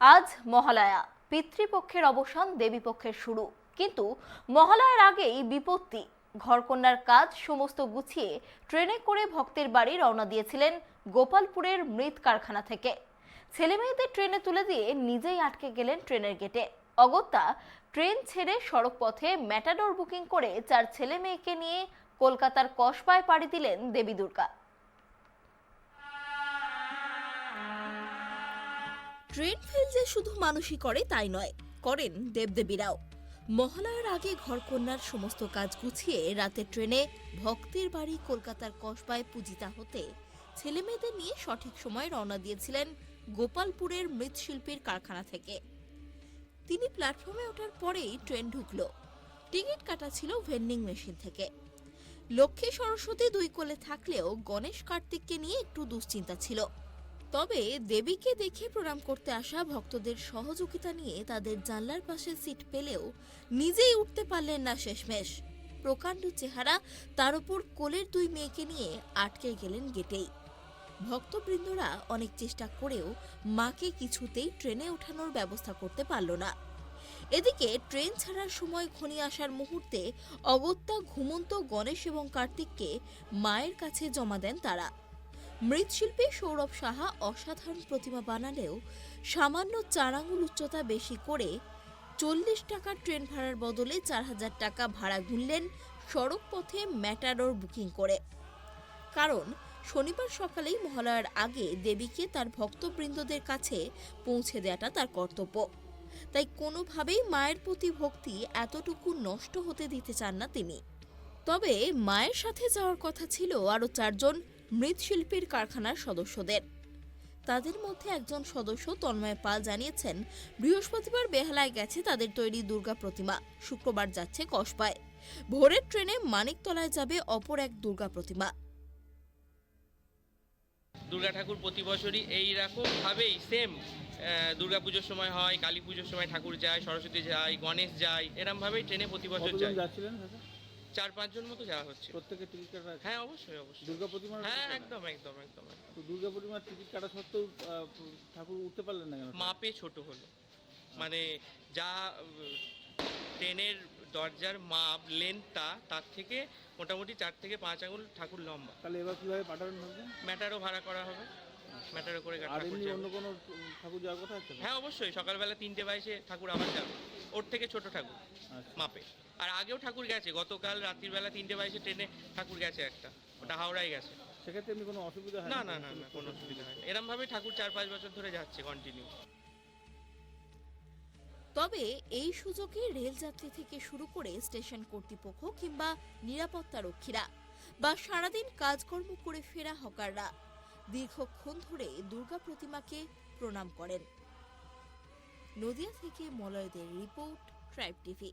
আজ মহালয়া, পিতৃপক্ষের অবসান, দেবীপক্ষের শুরু। কিন্তু মহালয়ার আগেই বিপত্তি। ঘরকন্যার কাজ সমস্ত গুছিয়ে ট্রেনে করে ভক্তের বাড়ি রওনা দিয়েছিলেন গোপালপুরের মৃৎ কারখানা থেকে। ছেলে মেয়েদের ট্রেনে তুলে দিয়ে নিজেই আটকে গেলেন ট্রেনের গেটে। অগত্যা ট্রেন ছেড়ে সড়ক পথে ম্যাটাডোর বুকিং করে 4 ছেলে মেয়েকে নিয়ে কলকাতার কসবায় পাড়ি দিলেন দেবী দুর্গা। ট্রেন ফেল যে শুধু মানুষই করে তাই নয়, করেন দেবদেবীরাও। মহালয়ার আগে ঘরকন্যার সমস্ত কাজ গুছিয়ে রাতে ট্রেনে ভক্তের বাড়ি কলকাতার কসবায় পূজিতা হতে ছেলে মেয়েদের নিয়ে সঠিক সময় রওনা দিয়েছিলেন গোপালপুরের মৃৎশিল্পীর কারখানা থেকে। তিনি প্ল্যাটফর্মে ওঠার পরেই ট্রেন ঢুকল। টিকিট কাটা ছিল ভেন্ডিং মেশিন থেকে। লক্ষ্মী সরস্বতী দুই কোলে থাকলেও গণেশ কার্তিককে নিয়ে একটু দুশ্চিন্তা ছিল। তবে দেবীকে দেখে প্রণাম করতে আসা ভক্তদের সহযোগিতা নিয়ে তাদের জানলার পাশে সিট পেলেও নিজেই উঠতে পারলেন না শেষমেশ। প্রকাণ্ড চেহারা, তার উপর কোলের দুই মেয়েকে নিয়ে আটকে গেলেন গেটেই। ভক্তবৃন্দরা অনেক চেষ্টা করেও মাকে কিছুতেই ট্রেনে ওঠানোর ব্যবস্থা করতে পারল না। এদিকে ট্রেন ছাড়ার সময় ঘনিয়ে আসার মুহূর্তে অগত্যা ঘুমন্ত গণেশ এবং কার্তিককে মায়ের কাছে জমা দেন তারা। মৃৎশিল্পী সৌরভ সাহা অসাধারণ প্রতিমা বানালেও সামান্য 4 আঙুল উচ্চতা বেশি করে 40 টাকার ট্রেন ভাড়ার বদলে 4000 টাকা ভাড়া গুনলেন সড়ক পথে ম্যাটাডোর বুকিং করে। কারণ শনিবার সকালেই মহালয়ার আগে দেবীকে তার ভক্তবৃন্দদের কাছে পৌঁছে দেওয়াটা তার কর্তব্য। তাই কোনোভাবেই মায়ের প্রতি ভক্তি এতটুকু নষ্ট হতে দিতে চান না তিনি। তবে মায়ের সাথে যাওয়ার কথা ছিল আরও 4 জন মৃৎশিল্পীর কারখানার সদস্যদের। তাদের মধ্যে একজন সদস্য তন্ময় পাল জানিয়েছেন, বৃহস্পতিবার বেহালায় গেছে তাদের তৈরি দুর্গা প্রতিমা, শুক্রবার যাচ্ছে কসবায়, ভোরের ট্রেনে মানিকতলায় যাবে অপর এক দুর্গা প্রতিমা। দুর্গা ঠাকুর প্রতি বছরই এইরকম ভাবেই সেম দুর্গাপুজোর সময় হয়, কালী পুজোর সময় ঠাকুর যায়, সরস্বতী যায়, গণেশ যায়, এরকম ভাবেই ট্রেনে প্রতি বছর যায়। যাচ্ছিলেন দাদা? 4-5 জন মতো যাওয়া হচ্ছে। প্রত্যেকে টিকিট কাটা? হ্যাঁ, অবশ্যই অবশ্যই। দুর্গা প্রতিমার? হ্যাঁ, একদম একদম একদম। তো দুর্গা প্রতিমার টিকিট কাটা সত্ত্বেও ঠাকুর উঠতে পারলেন না কেন? মাপে ছোট হলো, মানে যা ট্রেনের দরজার মাপ লেন্থটা তার থেকে মোটামুটি 4 থেকে 5 আঙুল ঠাকুর লম্বা। তাহলে এবার কিভাবে পাঠাবেন ভাবছেন? ম্যাটারও ভাড়া করা হবে, ম্যাটারও করে আর এমনি অন্য কোনো ঠাকুর যাওয়ার কথা আছে? হ্যাঁ, অবশ্যই। সকালবেলা 3:22 ঠাকুর আবার যাবে, ওর থেকে ছোট ঠাকুর মাপে। আর আগেও ঠাকুর গেছে, গতকাল রাত্রির বেলা 3:22 ট্রেনে ঠাকুর গেছে একটা, ওটা হাওড়ায় গেছে। সেক্ষেত্রে এমনি কোনো অসুবিধা হয় না না না না, কোনো অসুবিধা হয় না। এরম ভাবে ঠাকুর 4-5 বছর ধরে যাচ্ছে কন্টিনিউ। তবে এই সুযোগে রেলযাত্রী থেকে শুরু করে স্টেশন কর্তৃপক্ষ কিংবা নিরাপত্তা রক্ষীরা বা সারাদিন কাজকর্ম করে ফেরা হকাররা দীর্ঘক্ষণ ধরে দুর্গা প্রতিমাকে প্রণাম করেন। নদিয়া থেকে মলয়দের রিপোর্ট, ট্রাইব টিভি।